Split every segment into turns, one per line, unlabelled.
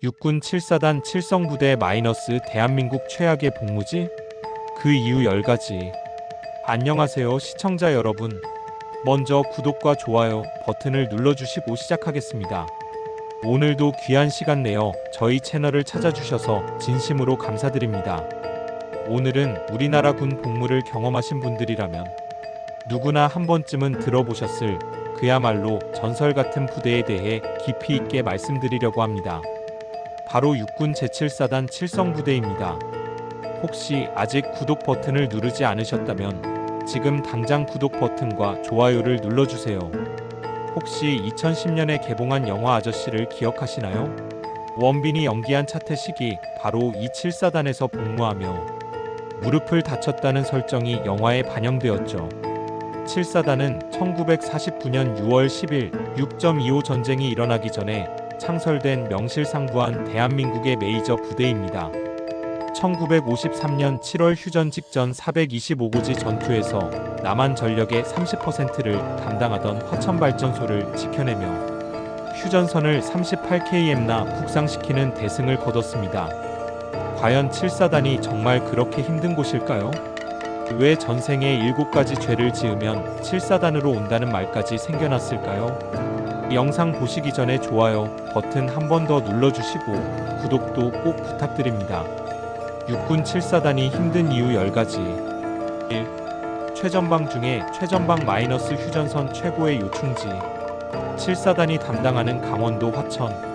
육군 7사단 칠성부대 마이너스 대한민국 최악의 복무지? 그 이유 10가지. 안녕하세요 시청자 여러분. 먼저 구독과 좋아요 버튼을 눌러주시고 시작하겠습니다. 오늘도 귀한 시간 내어 저희 채널을 찾아주셔서 진심으로 감사드립니다. 오늘은 우리나라 군 복무를 경험하신 분들이라면 누구나 한 번쯤은 들어보셨을 그야말로 전설 같은 부대에 대해 깊이 있게 말씀드리려고 합니다. 바로 육군 제7사단 칠성부대입니다. 혹시 아직 구독 버튼을 누르지 않으셨다면 지금 당장 구독 버튼과 좋아요를 눌러주세요. 혹시 2010년에 개봉한 영화 아저씨를 기억하시나요? 원빈이 연기한 차태식이 바로 이 7사단에서 복무하며 무릎을 다쳤다는 설정이 영화에 반영되었죠. 7사단은 1949년 6월 10일 6.25 전쟁이 일어나기 전에 창설된 명실상부한 대한민국의 메이저 부대입니다. 1953년 7월 휴전 직전 425고지 전투에서 남한 전력의 30%를 담당하던 화천발전소를 지켜내며 휴전선을 38km나 북상시키는 대승을 거뒀습니다. 과연 7사단이 정말 그렇게 힘든 곳일까요? 왜 전생에 7가지 죄를 지으면 7사단으로 온다는 말까지 생겨났을까요? 영상 보시기 전에 좋아요 버튼 한 번 더 눌러주시고 구독도 꼭 부탁드립니다. 육군 7사단이 힘든 이유 10가지. 1. 최전방 중에 최전방 마이너스 휴전선 최고의 요충지. 7사단이 담당하는 강원도 화천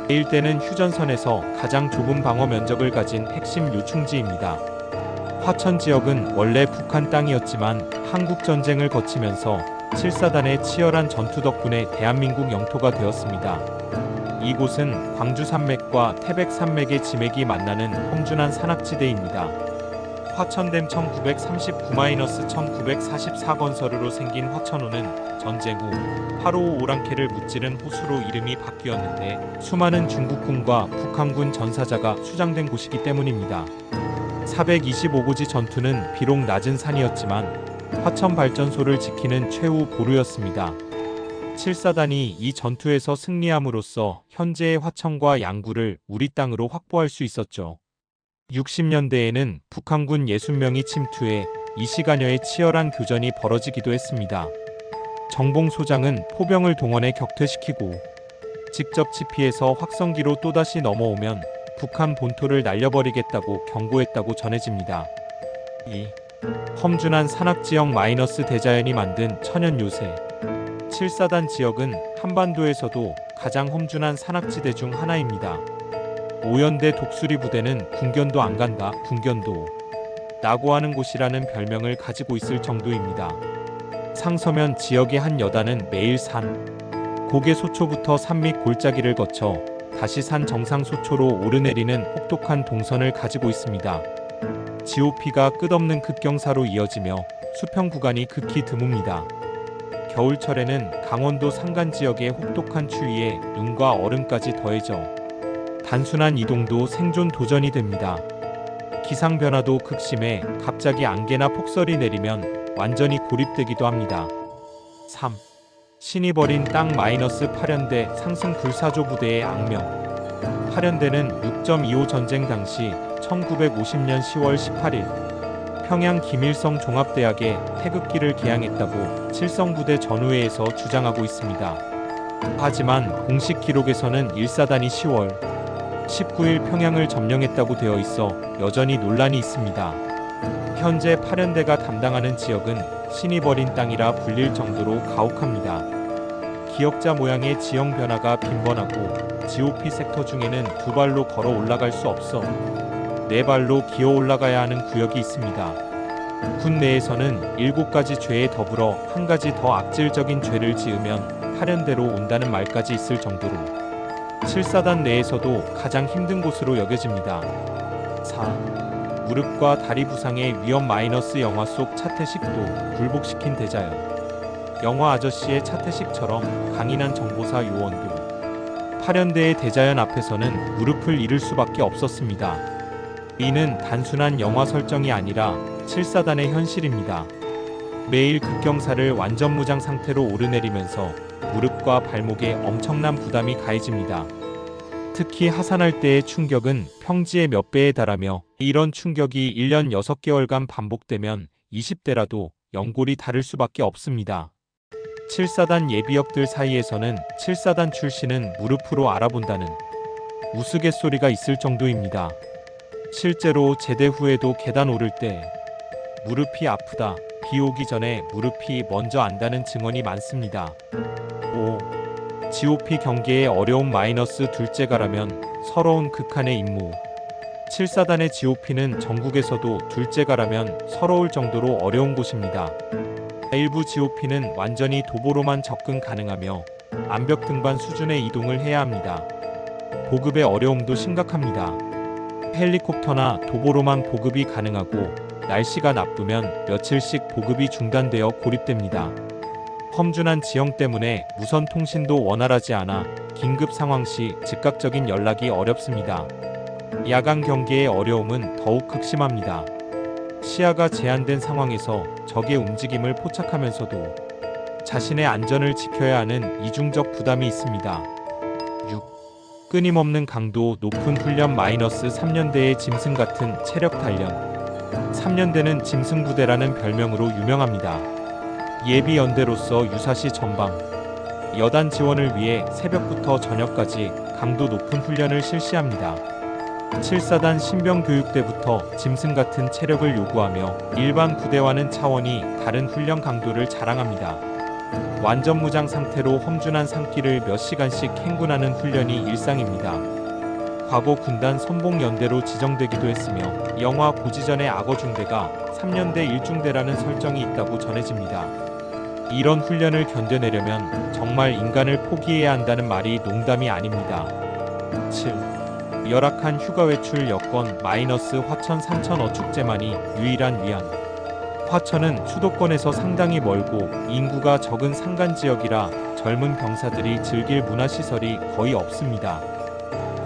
일대는 휴전선에서 가장 좁은 방어 면적을 가진 핵심 요충지입니다. 화천 지역은 원래 북한 땅이었지만 한국전쟁을 거치면서 7사단의 치열한 전투 덕분에 대한민국 영토가 되었습니다. 이곳은 광주산맥과 태백산맥의 지맥이 만나는 험준한 산악지대입니다. 화천댐 1939-1944 건설으로 생긴 화천호는 전쟁 후 855 오랑캐를 무찌른 호수로 이름이 바뀌었는데 수많은 중국군과 북한군 전사자가 수장된 곳이기 때문입니다. 425고지 전투는 비록 낮은 산이었지만 화천 발전소를 지키는 최후 보루였습니다. 7사단이 이 전투에서 승리함으로써 현재의 화천과 양구를 우리 땅으로 확보할 수 있었죠. 60년대에는 북한군 60명이 침투해 이 시간여의 치열한 교전이 벌어지기도 했습니다. 정봉 소장은 포병을 동원해 격퇴시키고 직접 지피해서 확성기로 또다시 넘어오면 북한 본토를 날려버리겠다고 경고했다고 전해집니다. 2. 험준한 산악지역 마이너스 대자연이 만든 천연요새. 7사단 지역은 한반도에서도 가장 험준한 산악지대 중 하나입니다. 오연대 독수리 부대는 궁견도 안 간다, 궁견도 라고 하는 곳이라는 별명을 가지고 있을 정도입니다. 상서면 지역의 한 여단은 매일 산, 고개 소초부터 산 밑 골짜기를 거쳐 다시 산 정상 소초로 오르내리는 혹독한 동선을 가지고 있습니다. GOP가 끝없는 급경사로 이어지며 수평 구간이 극히 드뭅니다. 겨울철에는 강원도 산간 지역의 혹독한 추위에 눈과 얼음까지 더해져 단순한 이동도 생존 도전이 됩니다. 기상 변화도 극심해 갑자기 안개나 폭설이 내리면 완전히 고립되기도 합니다. 3. 신이 버린 땅 마이너스 8연대 상승 불사조 부대의 악명. 8연대는 6.25 전쟁 당시 1950년 10월 18일 평양 김일성 종합대학에 태극기를 개양했다고 칠성부대 전우회에서 주장하고 있습니다. 하지만 공식 기록에서는 1사단이 10월 19일 평양을 점령했다고 되어 있어 여전히 논란이 있습니다. 현재 8연대가 담당하는 지역은 신이 버린 땅이라 불릴 정도로 가혹합니다. 기역자 모양의 지형 변화가 빈번하고 GOP 섹터 중에는 2발로 걸어 올라갈 수 없어 4발로 기어 올라가야 하는 구역이 있습니다. 군 내에서는 7가지 죄에 더불어 한 가지 더 악질적인 죄를 지으면 8연대로 온다는 말까지 있을 정도로 7사단 내에서도 가장 힘든 곳으로 여겨집니다. 4. 무릎과 다리 부상의 위험 마이너스 영화 속 차태식도 굴복시킨 대자연. 영화 아저씨의 차태식처럼 강인한 정보사 요원도 8연대의 대자연 앞에서는 무릎을 잃을 수밖에 없었습니다. 이는 단순한 영화 설정이 아니라 7사단의 현실입니다. 매일 급경사를 완전 무장 상태로 오르내리면서 무릎과 발목에 엄청난 부담이 가해집니다. 특히 하산할 때의 충격은 평지의 몇 배에 달하며 이런 충격이 1년 6개월간 반복되면 20대라도 연골이 다를 수밖에 없습니다. 7사단 예비역들 사이에서는 7사단 출신은 무릎으로 알아본다는 우스갯소리가 있을 정도입니다. 실제로 제대 후에도 계단 오를 때 무릎이 아프다, 비 오기 전에 무릎이 먼저 안다는 증언이 많습니다. 5. GOP 경계의 어려움 마이너스 둘째가라면 서러운 극한의 임무. 7사단의 GOP는 전국에서도 둘째가라면 서러울 정도로 어려운 곳입니다. 일부 GOP는 완전히 도보로만 접근 가능하며 암벽 등반 수준의 이동을 해야 합니다. 보급의 어려움도 심각합니다. 헬리콥터나 도보로만 보급이 가능하고 날씨가 나쁘면 며칠씩 보급이 중단되어 고립됩니다. 험준한 지형 때문에 무선 통신도 원활하지 않아 긴급 상황 시 즉각적인 연락이 어렵습니다. 야간 경계의 어려움은 더욱 극심합니다. 시야가 제한된 상황에서 적의 움직임을 포착하면서도 자신의 안전을 지켜야 하는 이중적 부담이 있습니다. 6. 끊임없는 강도 높은 훈련 마이너스 3년대의 짐승 같은 체력 단련. 3년대는 짐승부대라는 별명으로 유명합니다. 예비 연대로서 유사시 전방, 여단 지원을 위해 새벽부터 저녁까지 강도 높은 훈련을 실시합니다. 7사단 신병교육대부터 짐승 같은 체력을 요구하며 일반 부대와는 차원이 다른 훈련 강도를 자랑합니다. 완전 무장 상태로 험준한 산길을 몇 시간씩 행군하는 훈련이 일상입니다. 과거 군단 선봉연대로 지정되기도 했으며 영화 고지전의 악어중대가 3년대 1중대라는 설정이 있다고 전해집니다. 이런 훈련을 견뎌내려면 정말 인간을 포기해야 한다는 말이 농담이 아닙니다. 7. 열악한 휴가 외출 여건 마이너스 화천 산천 어축제만이 유일한 위안. 화천은 수도권에서 상당히 멀고 인구가 적은 산간지역이라 젊은 병사들이 즐길 문화시설이 거의 없습니다.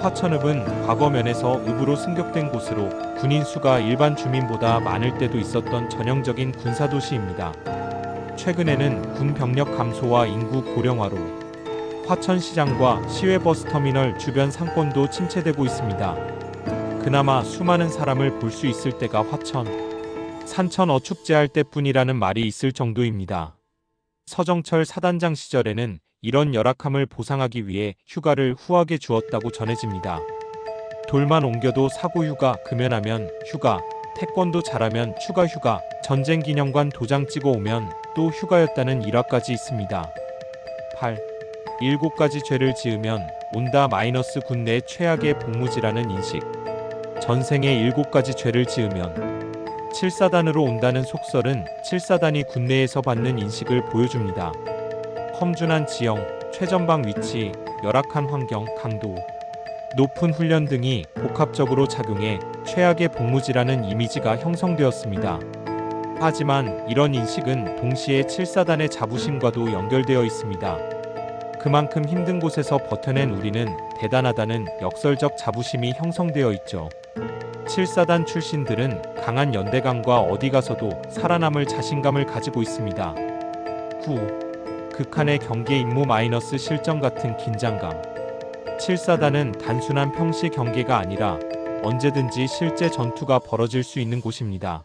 화천읍은 과거 면에서 읍으로 승격된 곳으로 군인 수가 일반 주민보다 많을 때도 있었던 전형적인 군사도시입니다. 최근에는 군 병력 감소와 인구 고령화로 화천시장과 시외버스터미널 주변 상권도 침체되고 있습니다. 그나마 수많은 사람을 볼 수 있을 때가 화천, 산천 어축제할 때뿐이라는 말이 있을 정도입니다. 서정철 사단장 시절에는 이런 열악함을 보상하기 위해 휴가를 후하게 주었다고 전해집니다. 돌만 옮겨도 사고휴가, 금연하면 휴가, 태권도 잘하면 추가휴가, 전쟁기념관 도장 찍어 오면 또 휴가였다는 일화까지 있습니다. 8. 7가지 죄를 지으면 온다 마이너스 군 내 최악의 복무지라는 인식. 전생에 7가지 죄를 지으면 7사단으로 온다는 속설은 7사단이 군내에서 받는 인식을 보여줍니다. 험준한 지형, 최전방 위치, 열악한 환경, 강도, 높은 훈련 등이 복합적으로 작용해 최악의 복무지라는 이미지가 형성되었습니다. 하지만 이런 인식은 동시에 7사단의 자부심과도 연결되어 있습니다. 그만큼 힘든 곳에서 버텨낸 우리는 대단하다는 역설적 자부심이 형성되어 있죠. 7사단 출신들은 강한 연대감과 어디 가서도 살아남을 자신감을 가지고 있습니다. 9. 극한의 경계 임무 마이너스 실전 같은 긴장감. 7사단은 단순한 평시 경계가 아니라 언제든지 실제 전투가 벌어질 수 있는 곳입니다.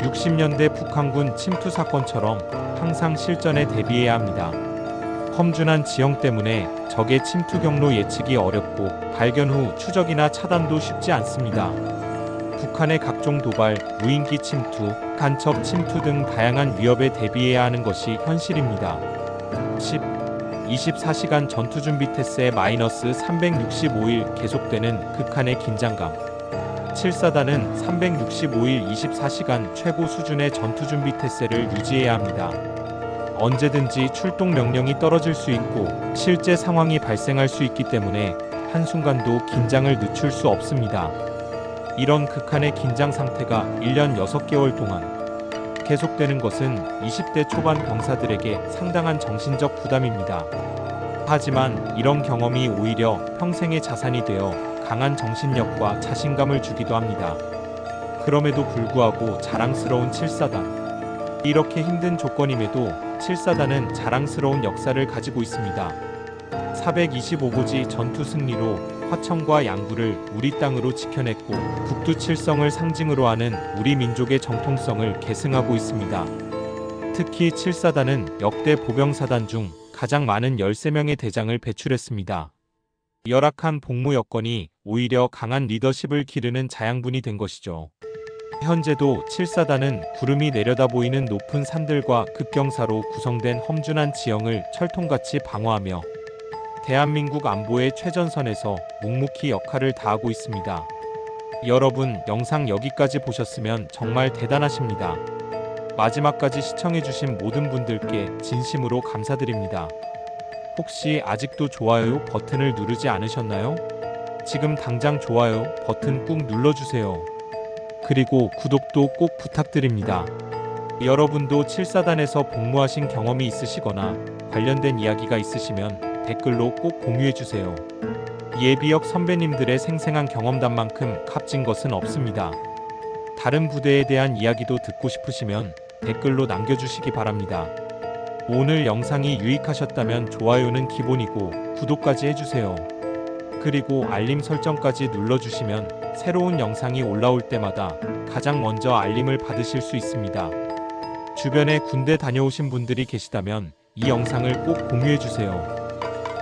60년대 북한군 침투 사건처럼 항상 실전에 대비해야 합니다. 험준한 지형 때문에 적의 침투 경로 예측이 어렵고 발견 후 추적이나 차단도 쉽지 않습니다. 북한의 각종 도발, 무인기 침투, 간첩 침투 등 다양한 위협에 대비해야 하는 것이 현실입니다. 10. 24시간 전투준비 태세 마이너스 365일 계속되는 극한의 긴장감. 7사단은 365일 24시간 최고 수준의 전투준비 태세를 유지해야 합니다. 언제든지 출동 명령이 떨어질 수 있고 실제 상황이 발생할 수 있기 때문에 한순간도 긴장을 늦출 수 없습니다. 이런 극한의 긴장 상태가 1년 6개월 동안 계속되는 것은 20대 초반 병사들에게 상당한 정신적 부담입니다. 하지만 이런 경험이 오히려 평생의 자산이 되어 강한 정신력과 자신감을 주기도 합니다. 그럼에도 불구하고 자랑스러운 7사단. 이렇게 힘든 조건임에도 7사단은 자랑스러운 역사를 가지고 있습니다. 425고지 전투 승리로 화천과 양구를 우리 땅으로 지켜냈고 북두칠성을 상징으로 하는 우리 민족의 정통성을 계승하고 있습니다. 특히 7사단은 역대 보병사단 중 가장 많은 13명의 대장을 배출했습니다. 열악한 복무 여건이 오히려 강한 리더십을 기르는 자양분이 된 것이죠. 현재도 7사단은 구름이 내려다 보이는 높은 산들과 급경사로 구성된 험준한 지형을 철통같이 방어하며 대한민국 안보의 최전선에서 묵묵히 역할을 다하고 있습니다. 여러분, 영상 여기까지 보셨으면 정말 대단하십니다. 마지막까지 시청해주신 모든 분들께 진심으로 감사드립니다. 혹시 아직도 좋아요 버튼을 누르지 않으셨나요? 지금 당장 좋아요 버튼 꾹 눌러주세요. 그리고 구독도 꼭 부탁드립니다. 여러분도 7사단에서 복무하신 경험이 있으시거나 관련된 이야기가 있으시면 댓글로 꼭 공유해주세요. 예비역 선배님들의 생생한 경험담만큼 값진 것은 없습니다. 다른 부대에 대한 이야기도 듣고 싶으시면 댓글로 남겨주시기 바랍니다. 오늘 영상이 유익하셨다면 좋아요는 기본이고 구독까지 해주세요. 그리고 알림 설정까지 눌러주시면 새로운 영상이 올라올 때마다 가장 먼저 알림을 받으실 수 있습니다. 주변에 군대 다녀오신 분들이 계시다면 이 영상을 꼭 공유해주세요.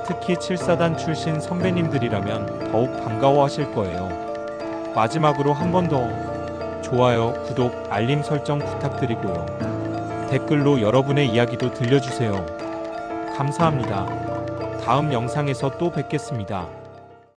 특히 7사단 출신 선배님들이라면 더욱 반가워하실 거예요. 마지막으로 한 번 더 좋아요, 구독, 알림 설정 부탁드리고요. 댓글로 여러분의 이야기도 들려주세요. 감사합니다. 다음 영상에서 또 뵙겠습니다.